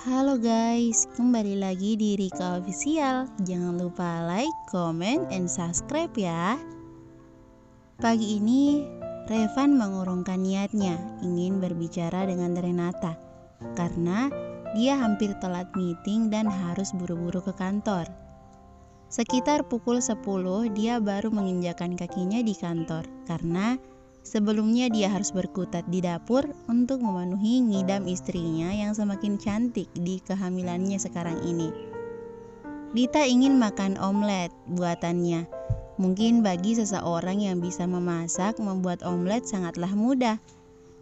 Halo guys, kembali lagi di Rika Official. Jangan lupa like, comment, and subscribe ya. Pagi ini, Revan mengurungkan niatnya ingin berbicara dengan Renata karena dia hampir telat meeting dan harus buru-buru ke kantor. Sekitar pukul 10 dia baru menginjakan kakinya di kantor karena sebelumnya dia harus berkutat di dapur untuk memenuhi ngidam istrinya yang semakin cantik di kehamilannya sekarang ini. Dita ingin makan omelet buatannya. Mungkin bagi seseorang yang bisa memasak, membuat omelet sangatlah mudah.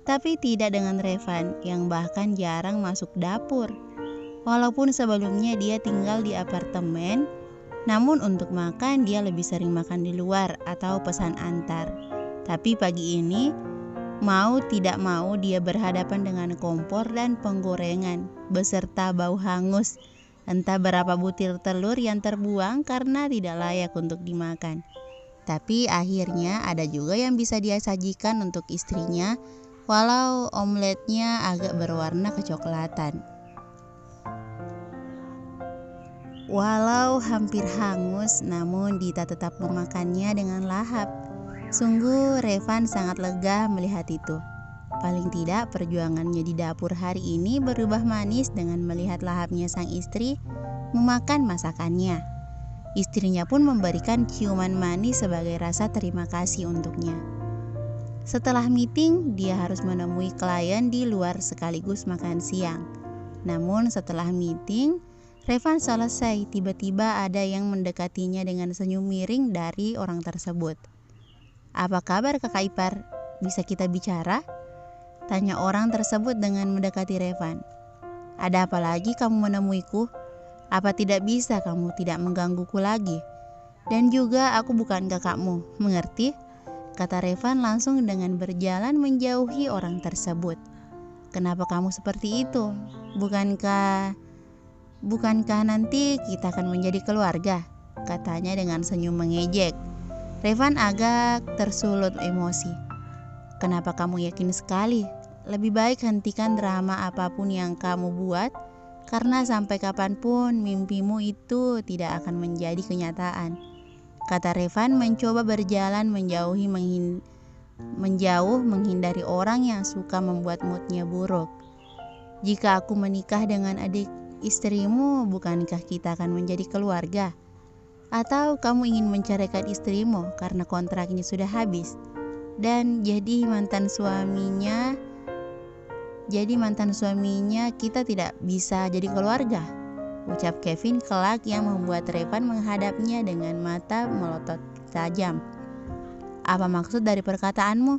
Tapi tidak dengan Revan yang bahkan jarang masuk dapur. Walaupun sebelumnya dia tinggal di apartemen, namun untuk makan dia lebih sering makan di luar atau pesan antar. Tapi pagi ini, mau tidak mau dia berhadapan dengan kompor dan penggorengan beserta bau hangus. Entah berapa butir telur yang terbuang karena tidak layak untuk dimakan. Tapi akhirnya ada juga yang bisa dia sajikan untuk istrinya, walau omeletnya agak berwarna kecoklatan. Walau hampir hangus, namun Dita tetap memakannya dengan lahap. Sungguh Revan sangat lega melihat itu. Paling tidak perjuangannya di dapur hari ini berubah manis dengan melihat lahapnya sang istri memakan masakannya. Istrinya pun memberikan ciuman manis sebagai rasa terima kasih untuknya. Setelah meeting, dia harus menemui klien di luar sekaligus makan siang. Namun setelah meeting, Revan selesai, tiba-tiba ada yang mendekatinya dengan senyum miring dari orang tersebut. "Apa kabar kakak ipar? Bisa kita bicara?" tanya orang tersebut dengan mendekati Revan. "Ada apa lagi kamu menemuiku? Apa tidak bisa kamu tidak menggangguku lagi? Dan juga aku bukan kakakmu, mengerti?" kata Revan langsung dengan berjalan menjauhi orang tersebut. "Kenapa kamu seperti itu? Bukankah nanti kita akan menjadi keluarga?" katanya dengan senyum mengejek. Revan agak tersulut emosi. "Kenapa kamu yakin sekali? Lebih baik hentikan drama apapun yang kamu buat, karena sampai kapanpun mimpimu itu tidak akan menjadi kenyataan," kata Revan mencoba berjalan menjauh menghindari orang yang suka membuat moodnya buruk. "Jika aku menikah dengan adik istrimu, bukankah kita akan menjadi keluarga? Atau kamu ingin menceraikan istrimu karena kontraknya sudah habis dan jadi mantan suaminya kita tidak bisa jadi keluarga?" ucap Kevin kelak yang membuat Revan menghadapnya dengan mata melotot tajam. "Apa maksud dari perkataanmu?"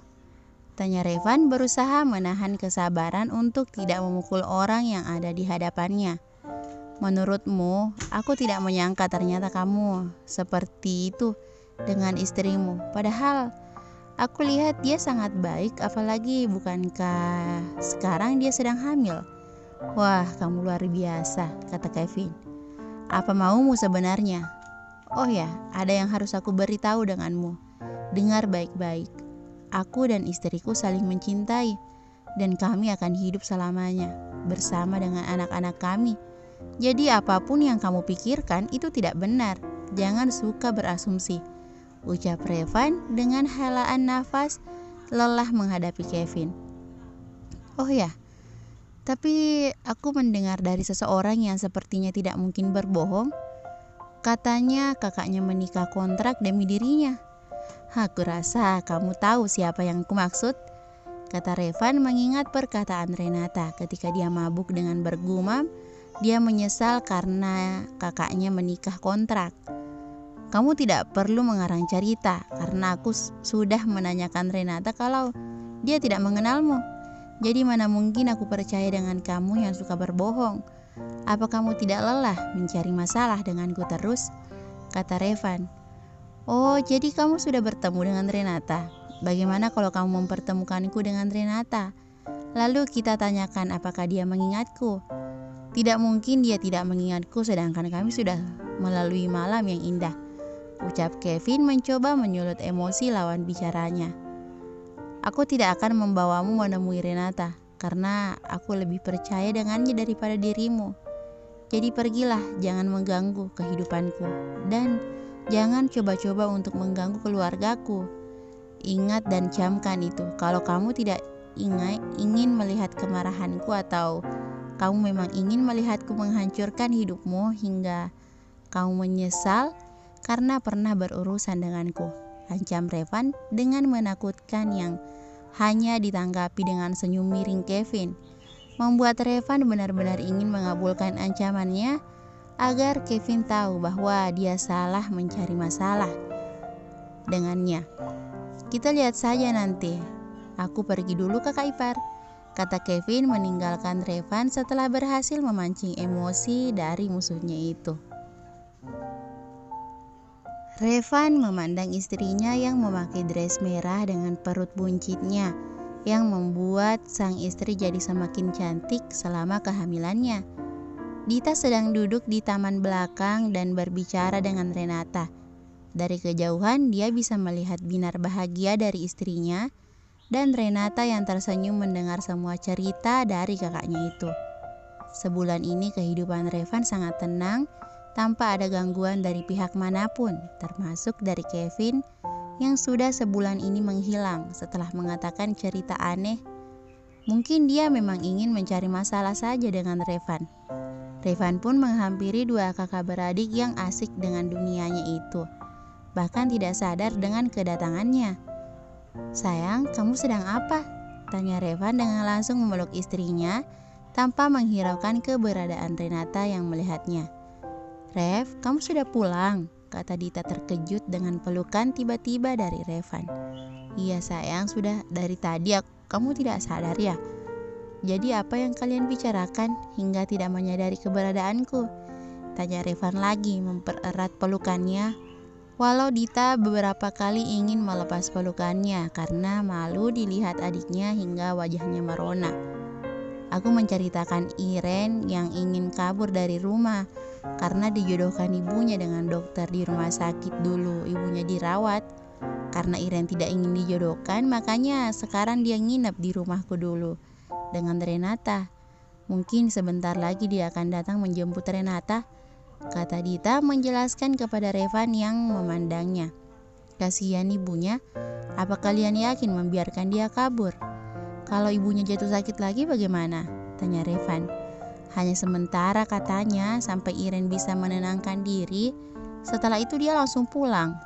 tanya Revan berusaha menahan kesabaran untuk tidak memukul orang yang ada di hadapannya. "Menurutmu, aku tidak menyangka ternyata kamu seperti itu dengan istrimu. Padahal aku lihat dia sangat baik, apalagi bukankah sekarang dia sedang hamil?" "Wah, kamu luar biasa," kata Kevin. "Apa maumu sebenarnya?" "Oh ya, ada yang harus aku beritahu denganmu. Dengar baik-baik. Aku dan istriku saling mencintai, dan kami akan hidup selamanya bersama dengan anak-anak kami. Jadi apapun yang kamu pikirkan itu tidak benar. Jangan suka berasumsi," ucap Revan dengan helaan nafas lelah menghadapi Kevin. "Oh ya, tapi aku mendengar dari seseorang yang sepertinya tidak mungkin berbohong. Katanya kakaknya menikah kontrak demi dirinya." "Aku rasa kamu tahu siapa yang aku maksud," kata Revan mengingat perkataan Renata ketika dia mabuk dengan bergumam dia menyesal karena kakaknya menikah kontrak. "Kamu tidak perlu mengarang cerita karena aku sudah menanyakan Renata kalau dia tidak mengenalmu. Jadi mana mungkin aku percaya dengan kamu yang suka berbohong. Apa kamu tidak lelah mencari masalah denganku terus?" kata Revan. "Oh, jadi kamu sudah bertemu dengan Renata. Bagaimana kalau kamu mempertemukanku dengan Renata? Lalu kita tanyakan apakah dia mengingatku. Tidak mungkin dia tidak mengingatku sedangkan kami sudah melalui malam yang indah," ucap Kevin mencoba menyulut emosi lawan bicaranya. "Aku tidak akan membawamu menemui Renata karena aku lebih percaya dengannya daripada dirimu. Jadi pergilah, jangan mengganggu kehidupanku, dan jangan coba-coba untuk mengganggu keluargaku. Ingat dan camkan itu, kalau kamu tidak ingin melihat kemarahanku atau kamu memang ingin melihatku menghancurkan hidupmu hingga kamu menyesal karena pernah berurusan denganku, ancam Revan dengan menakutkan yang hanya ditanggapi dengan senyum miring Kevin, membuat Revan benar-benar ingin mengabulkan ancamannya agar Kevin tahu bahwa dia salah mencari masalah dengannya. Kita lihat saja nanti. Aku pergi dulu kakak ipar, kata Kevin meninggalkan Revan setelah berhasil memancing emosi dari musuhnya itu. Revan memandang istrinya yang memakai dress merah dengan perut buncitnya yang membuat sang istri jadi semakin cantik selama kehamilannya. Dita sedang duduk di taman belakang dan berbicara dengan Renata. Dari kejauhan dia bisa melihat binar bahagia dari istrinya dan Renata yang tersenyum mendengar semua cerita dari kakaknya itu. Sebulan ini kehidupan Revan sangat tenang tanpa ada gangguan dari pihak manapun, termasuk dari Kevin yang sudah sebulan ini menghilang setelah mengatakan cerita aneh. Mungkin dia memang ingin mencari masalah saja dengan Revan. Revan pun menghampiri dua kakak beradik yang asik dengan dunianya itu, bahkan tidak sadar dengan kedatangannya. "Sayang, kamu sedang apa?" tanya Revan dengan langsung memeluk istrinya tanpa menghiraukan keberadaan Renata yang melihatnya. "Rev, kamu sudah pulang?" kata Dita terkejut dengan pelukan tiba-tiba dari Revan. "Iya sayang, sudah dari tadi. Kamu tidak sadar ya? Jadi apa yang kalian bicarakan hingga tidak menyadari keberadaanku?" tanya Revan lagi mempererat pelukannya. Walau Dita beberapa kali ingin melepas pelukannya karena malu dilihat adiknya hingga wajahnya merona. "Aku menceritakan Iren yang ingin kabur dari rumah karena dijodohkan ibunya dengan dokter di rumah sakit dulu. Ibunya dirawat. Karena Iren tidak ingin dijodohkan, makanya sekarang dia nginep di rumahku dulu dengan Renata. Mungkin sebentar lagi dia akan datang menjemput Renata," kata Dita menjelaskan kepada Revan yang memandangnya. "Kasihan ibunya. Apa kalian yakin membiarkan dia kabur? Kalau ibunya jatuh sakit lagi bagaimana?" tanya Revan. "Hanya sementara katanya, sampai Iren bisa menenangkan diri. Setelah itu dia langsung pulang.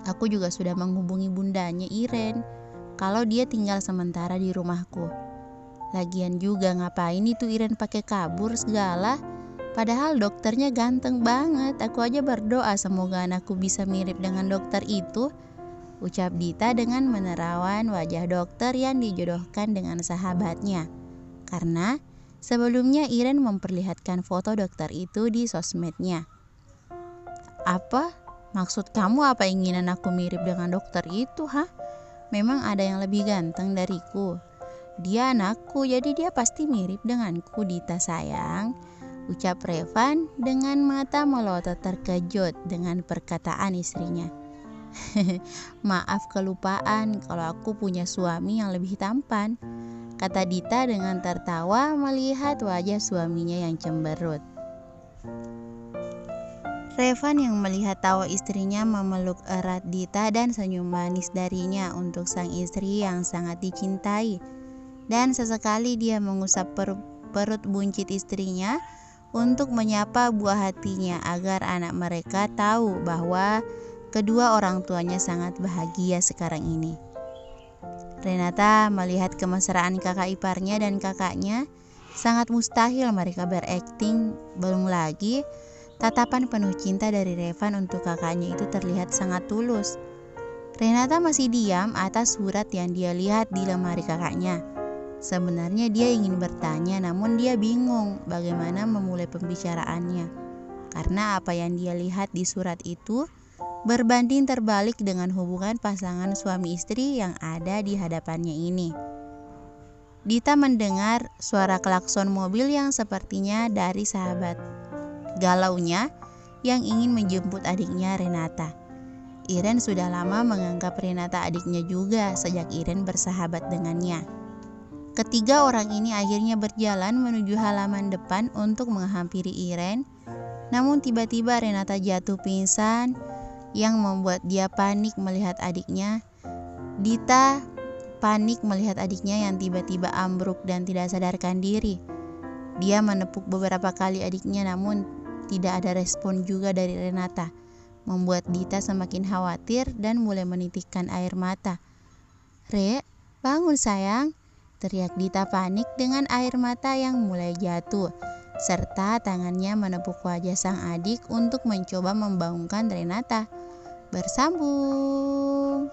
Aku juga sudah menghubungi bundanya Iren kalau dia tinggal sementara di rumahku. Lagian juga ngapain itu Iren pakai kabur segala? Padahal dokternya ganteng banget. Aku aja berdoa semoga anakku bisa mirip dengan dokter itu," ucap Dita dengan menerawan wajah dokter yang dijodohkan dengan sahabatnya. Karena sebelumnya Iren memperlihatkan foto dokter itu di sosmednya. "Apa? Maksud kamu apa inginan aku mirip dengan dokter itu, hah? Memang ada yang lebih ganteng dariku? Dia anakku, jadi dia pasti mirip denganku, Dita sayang," ucap Revan dengan mata melotot terkejut dengan perkataan istrinya. "Maaf kelupaan kalau aku punya suami yang lebih tampan," kata Dita dengan tertawa melihat wajah suaminya yang cemberut. Revan yang melihat tawa istrinya memeluk erat Dita dan senyum manis darinya untuk sang istri yang sangat dicintai. Dan sesekali dia mengusap perut buncit istrinya untuk menyapa buah hatinya agar anak mereka tahu bahwa kedua orang tuanya sangat bahagia sekarang ini. Renata melihat kemesraan kakak iparnya dan kakaknya. Sangat mustahil mereka berakting. Belum lagi tatapan penuh cinta dari Revan untuk kakaknya itu terlihat sangat tulus. Renata masih diam atas surat yang dia lihat di lemari kakaknya. Sebenarnya dia ingin bertanya, namun dia bingung bagaimana memulai pembicaraannya. Karena apa yang dia lihat di surat itu berbanding terbalik dengan hubungan pasangan suami istri yang ada di hadapannya ini. Dita mendengar suara klakson mobil yang sepertinya dari sahabat galaunya yang ingin menjemput adiknya Renata. Iren sudah lama menganggap Renata adiknya juga sejak Iren bersahabat dengannya. Ketiga orang ini akhirnya berjalan menuju halaman depan untuk menghampiri Irene. Namun tiba-tiba Renata jatuh pingsan yang membuat dia panik melihat adiknya. Dita panik melihat adiknya yang tiba-tiba ambruk dan tidak sadarkan diri. Dia menepuk beberapa kali adiknya namun tidak ada respon juga dari Renata, membuat Dita semakin khawatir dan mulai menitikkan air mata. "Re, bangun sayang," teriak Dita panik dengan air mata yang mulai jatuh, serta tangannya menepuk wajah sang adik untuk mencoba membangunkan Renata. Bersambung.